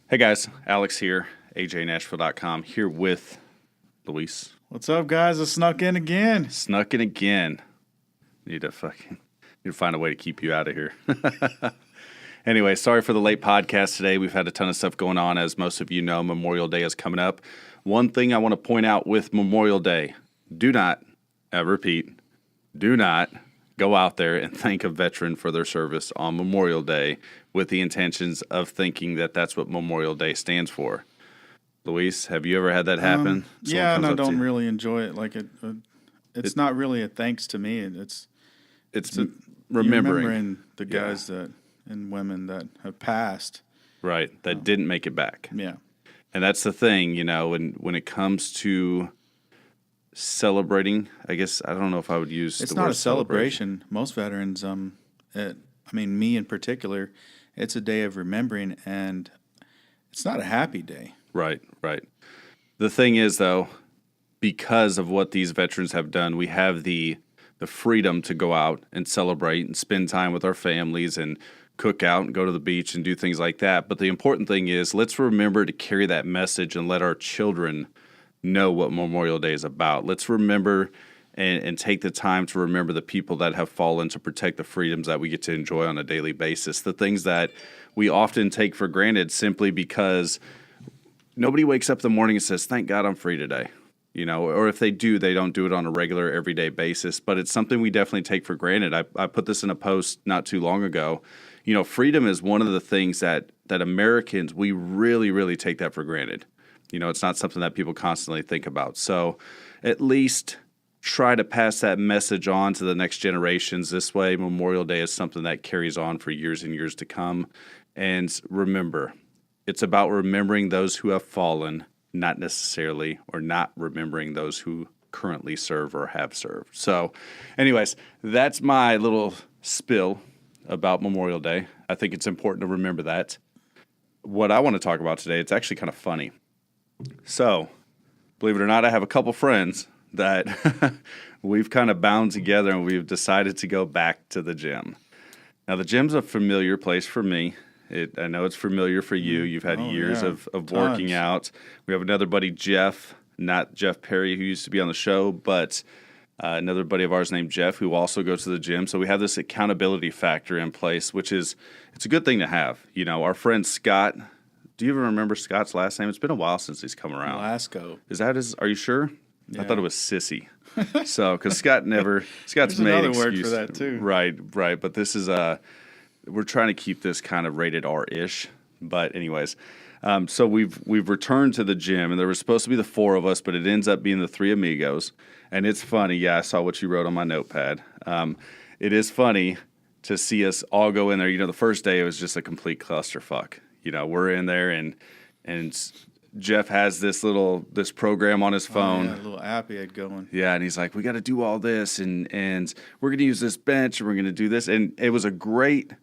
Hey guys, Alex here, ajnashville.com, here with Luis. What's up, guys? I snuck in again. Snuck in again. Need to find a way to keep you out of here. Anyway, sorry for the late podcast today. We've had a ton of stuff going on. As most of you know, Memorial Day is coming up. One thing I want to point out with Memorial Day, do not, I repeat, do not go out there and thank a veteran for their service on Memorial Day with the intentions of thinking that that's what Memorial Day stands for. Luis, have you ever had that happen? Yeah, and I don't really enjoy it. Like it's not really a thanks to me. It's remembering the guys that and women that have passed. Right, that didn't make it back. Yeah. And that's the thing, you know, when it comes to celebrating, I guess, I don't know if I would use it's the word not a celebration. Most veterans, me in particular, it's a day of remembering, and it's not a happy day. Right. The thing is, though, because of what these veterans have done, we have the freedom to go out and celebrate and spend time with our families and cook out and go to the beach and do things like that. But the important thing is, let's remember to carry that message and let our children know what Memorial Day is about. Let's remember and take the time to remember the people that have fallen to protect the freedoms that we get to enjoy on a daily basis. The things that we often take for granted simply because nobody wakes up in the morning and says, thank God I'm free today. You know, or if they do, they don't do it on a regular, everyday basis. But it's something we definitely take for granted. I put this in a post not too long ago. You know, freedom is one of the things that Americans, we really, really take that for granted. You know, it's not something that people constantly think about. So at least try to pass that message on to the next generations. This way, Memorial Day is something that carries on for years and years to come. And remember, it's about remembering those who have fallen, not necessarily, or not remembering those who currently serve or have served. So anyways, that's my little spill about Memorial Day. I think it's important to remember that. What I want to talk about today, it's actually kind of funny. So, believe it or not, I have a couple friends that we've kind of bound together and we've decided to go back to the gym. Now, the gym's a familiar place for me. I know it's familiar for you. You've had years of working out. We have another buddy, Jeff, not Jeff Perry, who used to be on the show, but another buddy of ours named Jeff, who also goes to the gym. So we have this accountability factor in place, which is, it's a good thing to have. You know, our friend Scott, do you even remember Scott's last name? It's been a while since he's come around. Lasco. Is that his, are you sure? Yeah. I thought it was Sissy. So, because Scott's There's made another excuse. word for that too. Right. But this is, we're trying to keep this kind of rated R-ish. But anyways, so we've returned to the gym, and there was supposed to be the four of us, but it ends up being the three amigos. And it's funny. Yeah, I saw what you wrote on my notepad. It is funny to see us all go in there. You know, the first day it was just a complete clusterfuck. You know, we're in there, and Jeff has this program on his phone. A little app he had going. Yeah, and he's like, we got to do all this, and we're going to use this bench, and we're going to do this. And it was great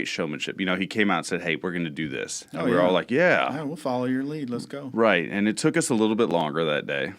showmanship. You know, he came out and said, hey, we're going to do this. And we were all like, yeah, we'll follow your lead. Let's go. Right. And it took us a little bit longer that day.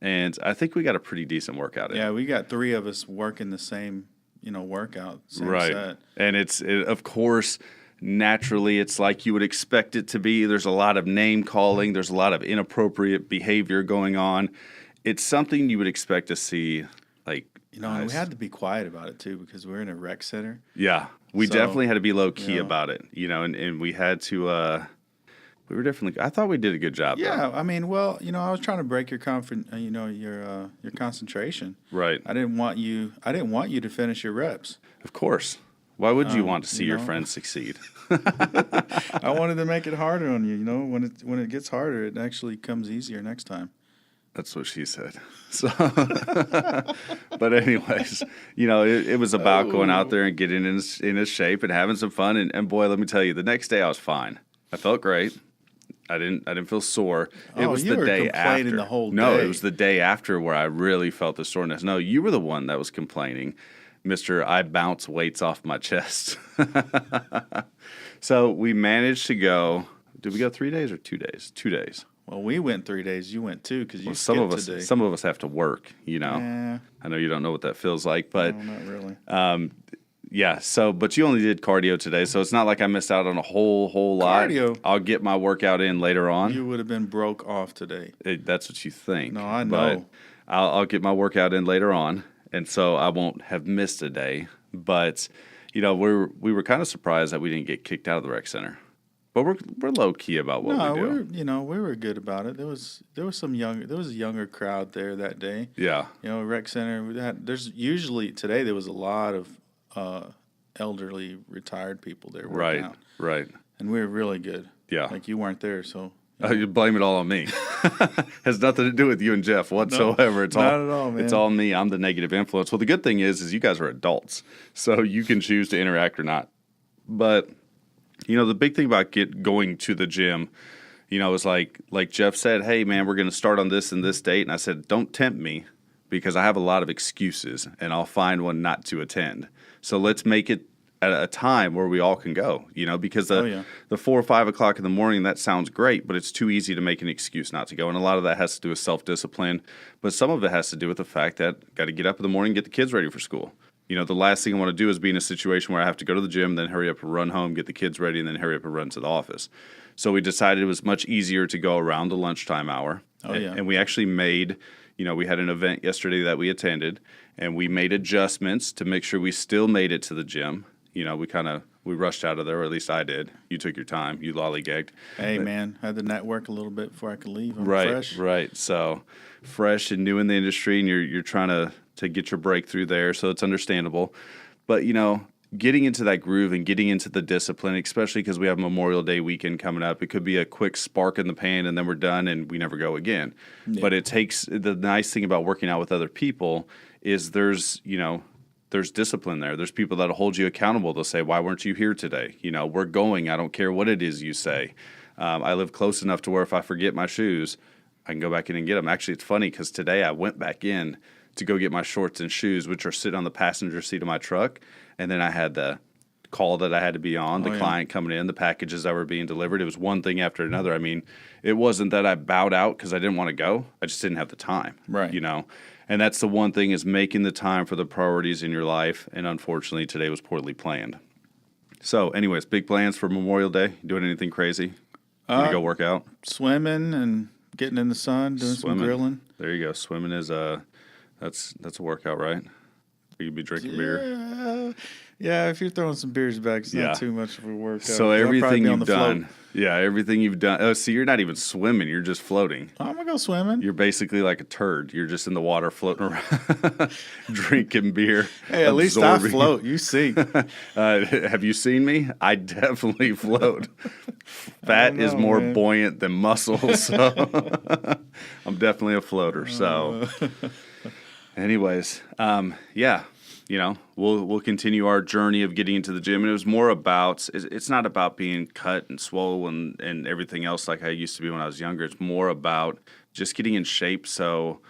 And I think we got a pretty decent workout in. Yeah, we got three of us working the same, workout, same right. set. And of course, naturally, it's like you would expect it to be. There's a lot of name calling. There's a lot of inappropriate behavior going on. It's something you would expect to see, like, and we had to be quiet about it too because we're in a rec center. Yeah, we definitely had to be low key about it, and we had to. We were definitely. I thought we did a good job. Yeah, though. I mean, I was trying to break your your concentration. Right. I didn't want you to finish your reps. Of course. Why would you want to see your friends succeed? I wanted to make it harder on you. When it gets harder, it actually comes easier next time. That's what she said. So, but anyways, it was about going out there and getting in his shape and having some fun. And boy, let me tell you, the next day I was fine. I felt great. I didn't feel sore. It was the day after. The whole day. No, it was the day after where I really felt the soreness. No, you were the one that was complaining, Mr. I bounce weights off my chest. So we managed to go. Did we go 3 days or 2 days? 2 days. Well, we went 3 days. You went 2 because you some skipped of us. today. Some of us have to work. Yeah. I know you don't know what that feels like, but no, not really. Yeah. So, but you only did cardio today, so it's not like I missed out on a whole lot. Cardio. I'll get my workout in later on. You would have been broke off today. That's what you think. No, I But know. I'll get my workout in later on, and so I won't have missed a day. But we were kind of surprised that we didn't get kicked out of the rec center. But we're low key about what No, we do. we were good about it. There was a younger crowd there that day. Yeah. Rec center. There's usually today there was a lot of elderly retired people there working Right. out, Right. and we were really good. Yeah. Like you weren't there, so You blame it all on me. Has nothing to do with you and Jeff whatsoever. It's not all at all, man. It's all me. I'm the negative influence. Well, the good thing is you guys are adults, so you can choose to interact or not. But the big thing about going to the gym, is like Jeff said, hey man, we're going to start on this and this date, and I said, don't tempt me because I have a lot of excuses and I'll find one not to attend. So let's make it at a time where we all can go, because the 4 or 5 o'clock in the morning, that sounds great, but it's too easy to make an excuse not to go. And a lot of that has to do with self-discipline, but some of it has to do with the fact that got to get up in the morning and get the kids ready for school. The last thing I want to do is be in a situation where I have to go to the gym, then hurry up and run home, get the kids ready, and then hurry up and run to the office. So we decided it was much easier to go around the lunchtime hour. Oh, yeah. And we actually made, we had an event yesterday that we attended, and we made adjustments to make sure we still made it to the gym. We rushed out of there, or at least I did. You took your time. You lollygagged. Hey, man, I had to network a little bit before I could leave. I'm Right, fresh. right. So fresh and new in the industry, and you're trying to get your breakthrough there, so it's understandable. But, getting into that groove and getting into the discipline, especially because we have Memorial Day weekend coming up, it could be a quick spark in the pan and then we're done and we never go again. Yeah. But the nice thing about working out with other people is there's discipline there. There's people that'll hold you accountable. They'll say, why weren't you here today? We're going. I don't care what it is you say. I live close enough to where if I forget my shoes, I can go back in and get them. Actually, it's funny because today I went back in to go get my shorts and shoes, which are sitting on the passenger seat of my truck. And then I had the call that I had to be on, the client coming in, the packages that were being delivered. It was one thing after another. I mean, it wasn't that I bowed out because I didn't want to go. I just didn't have the time. Right. And that's the one thing is making the time for the priorities in your life. And unfortunately, today was poorly planned. So anyways, big plans for Memorial Day. Doing anything crazy? Gonna go work out? Swimming and getting in the sun, doing some grilling. There you go. Swimming is that's a workout, right? You'd be drinking beer. Yeah, if you're throwing some beers back, it's Yeah. not too much of a workout. So I'll probably everything be on you've the float. done. Yeah, everything you've done. Oh, see, you're not even swimming. You're just floating. I'm going to go swimming. You're basically like a turd. You're just in the water floating around, drinking beer. Hey, at least I absorbing. float. You see. Have you seen me? I definitely float. Fat is know, more man. buoyant than muscle, so I'm definitely a floater. So, anyways, yeah, we'll continue our journey of getting into the gym, and it was more about. It's not about being cut and swollen and everything else like I used to be when I was younger. It's more about just getting in shape so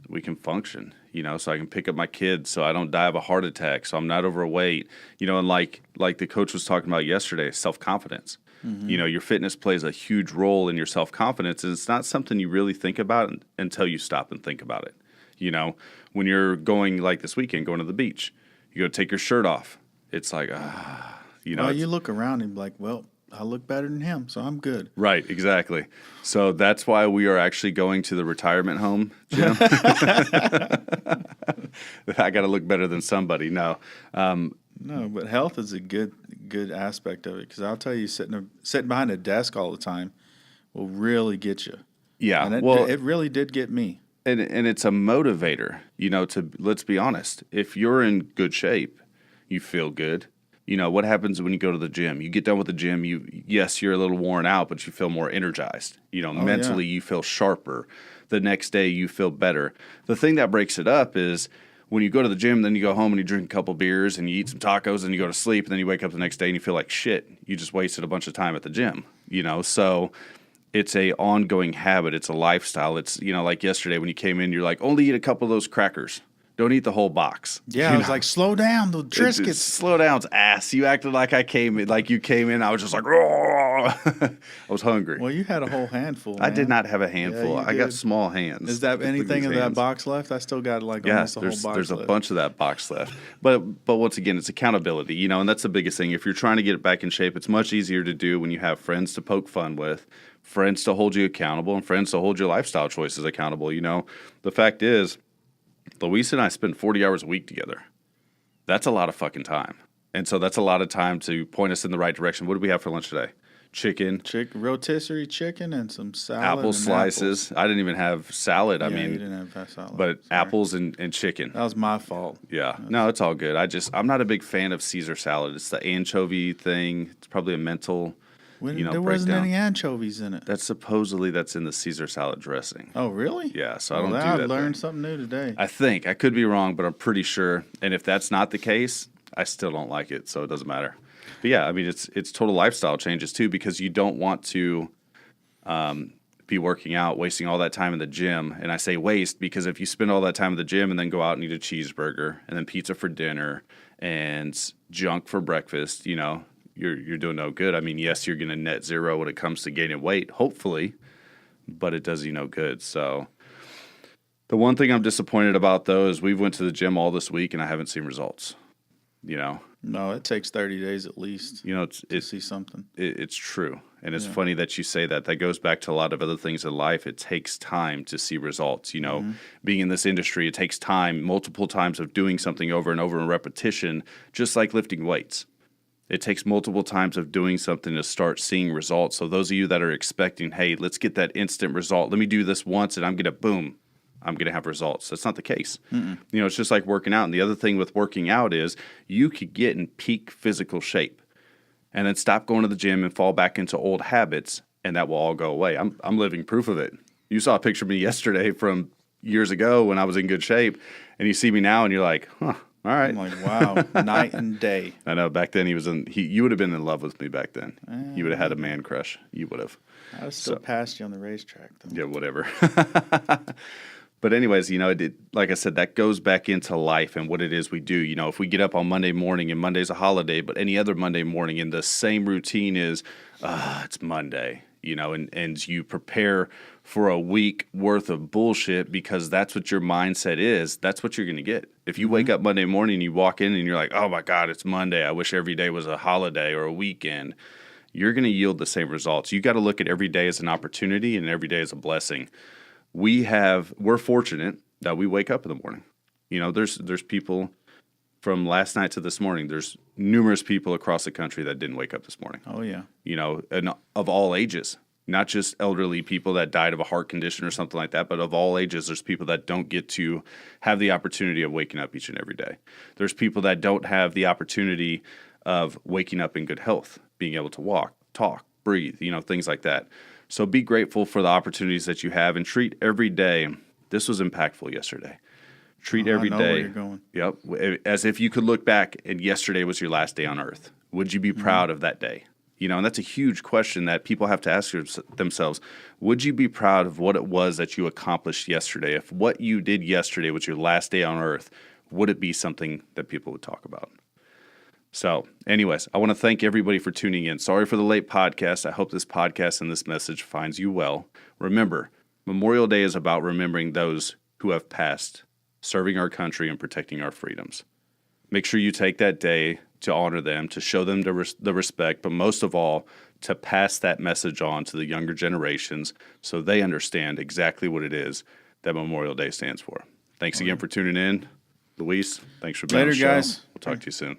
we can function. So I can pick up my kids, so I don't die of a heart attack, so I'm not overweight. And like the coach was talking about yesterday, self-confidence. Mm-hmm. Your fitness plays a huge role in your self-confidence, and it's not something you really think about until you stop and think about it. When you're going like this weekend, going to the beach, you go take your shirt off. It's like, Well, you look around and be like, well, I look better than him, so I'm good. Right, exactly. So that's why we are actually going to the retirement home, Jim. I got to look better than somebody. No. No, but health is a good aspect of it because I'll tell you, sitting behind a desk all the time will really get you. Yeah, And it really did get me. And it's a motivator, let's be honest. If you're in good shape, you feel good. What happens when you go to the gym? You get done with the gym, you're a little worn out, but you feel more energized. Mentally you feel sharper. The next day you feel better. The thing that breaks it up is when you go to the gym, then you go home and you drink a couple beers and you eat some tacos and you go to sleep, and then you wake up the next day and you feel like shit. You just wasted a bunch of time at the gym, So it's a ongoing habit. It's a lifestyle. It's, like yesterday when you came in, you're like, only eat a couple of those crackers. Don't eat the whole box. Yeah, I was like, slow down, the Triscuits. Slow down, ass. You acted like you came in. I was just like, "Roar!" I was hungry. Well, you had a whole handful. I did man. not have a handful. you I got did. small hands. Is that Look at anything these of that hands. box left? I still got like Yeah, almost a whole box there's a left. bunch of that box left. But once again, it's accountability, you know, and that's the biggest thing. If you're trying to get it back in shape, it's much easier to do when you have friends to poke fun with, friends to hold you accountable, and friends to hold your lifestyle choices accountable. You know, the fact is, Luis and I spend 40 hours a week together. That's a lot of fucking time. And so that's a lot of time to point us in the right direction. What did we have for lunch today? Chicken, Rotisserie chicken and some salad. apple and slices. I didn't even have salad. Apples. I Yeah, mean, you didn't have that salad. but Sorry. apples and chicken. That was my fault. Yeah. No, it's all good. I'm not a big fan of Caesar salad. It's the anchovy thing. It's probably a mental, There wasn't breakdown. any anchovies in it. That's in the Caesar salad dressing. Oh, really? Yeah, so I Well, don't do I that. learned then. something new today. I think. I could be wrong, but I'm pretty sure. And if that's not the case, I still don't like it, so it doesn't matter. But yeah, I mean, it's total lifestyle changes too, because you don't want to be working out, wasting all that time in the gym. And I say waste because if you spend all that time in the gym and then go out and eat a cheeseburger and then pizza for dinner and junk for breakfast, you know, you're doing no good. I mean, yes, you're going to net zero when it comes to gaining weight, hopefully, but it does you no good. So the one thing I'm disappointed about, though, is we went to the gym all this week and I haven't seen results. You know, No, it takes 30 days at least to it's see something. it's true. And it's funny that you say that. That goes back to a lot of other things in life. It takes time to see results. You know, being in this industry, it takes time, multiple times of doing something over and over in repetition, just like lifting weights. It takes multiple times of doing something to start seeing results. So those of you that are expecting, hey, let's get that instant result. Let me do this once and I'm going to have results. That's not the case. You know, it's just like working out. And the other thing with working out is you could get in peak physical shape and then stop going to the gym and fall back into old habits, and that will all go away. I'm living proof of it. You saw a picture of me yesterday from years ago when I was in good shape, and you see me now and you're like, huh, all right. I'm like, wow, night and day. I know back then you would have been in love with me back then. You would have had a man crush. You would have. I was still past you on the racetrack, though. Yeah, whatever. But anyways, you know, like I said, that goes back into life and what it is we do. You know, if we get up on Monday morning and Monday's a holiday, but any other Monday morning and the same routine is, it's Monday, you know, and you prepare for a week worth of bullshit because that's what your mindset is. That's what you're going to get. If you wake up Monday morning and you walk in and you're like, oh my God, it's Monday. I wish every day was a holiday or a weekend. You're going to yield the same results. You got to look at every day as an opportunity and every day as a blessing. We're fortunate that we wake up in the morning. You know, there's people from last night to this morning. There's numerous people across the country that didn't wake up this morning. Oh, yeah. You know, and of all ages, not just elderly people that died of a heart condition or something like that, but of all ages, there's people that don't get to have the opportunity of waking up each and every day. There's people that don't have the opportunity of waking up in good health, being able to walk, talk, breathe, you know, things like that. So be grateful for the opportunities that you have and treat every day. This was impactful yesterday. Treat every I know day. where you're going. Yep. As if you could look back and yesterday was your last day on earth. Would you be proud of that day? You know, and that's a huge question that people have to ask themselves. Would you be proud of what it was that you accomplished yesterday? If what you did yesterday was your last day on earth, would it be something that people would talk about? So, anyways, I want to thank everybody for tuning in. Sorry for the late podcast. I hope this podcast and this message finds you well. Remember, Memorial Day is about remembering those who have passed, serving our country and protecting our freedoms. Make sure you take that day to honor them, to show them the respect, but most of all, to pass that message on to the younger generations so they understand exactly what it is that Memorial Day stands for. Thanks again for tuning in. Luis, thanks for being on Later, the show. guys. We'll talk to you soon.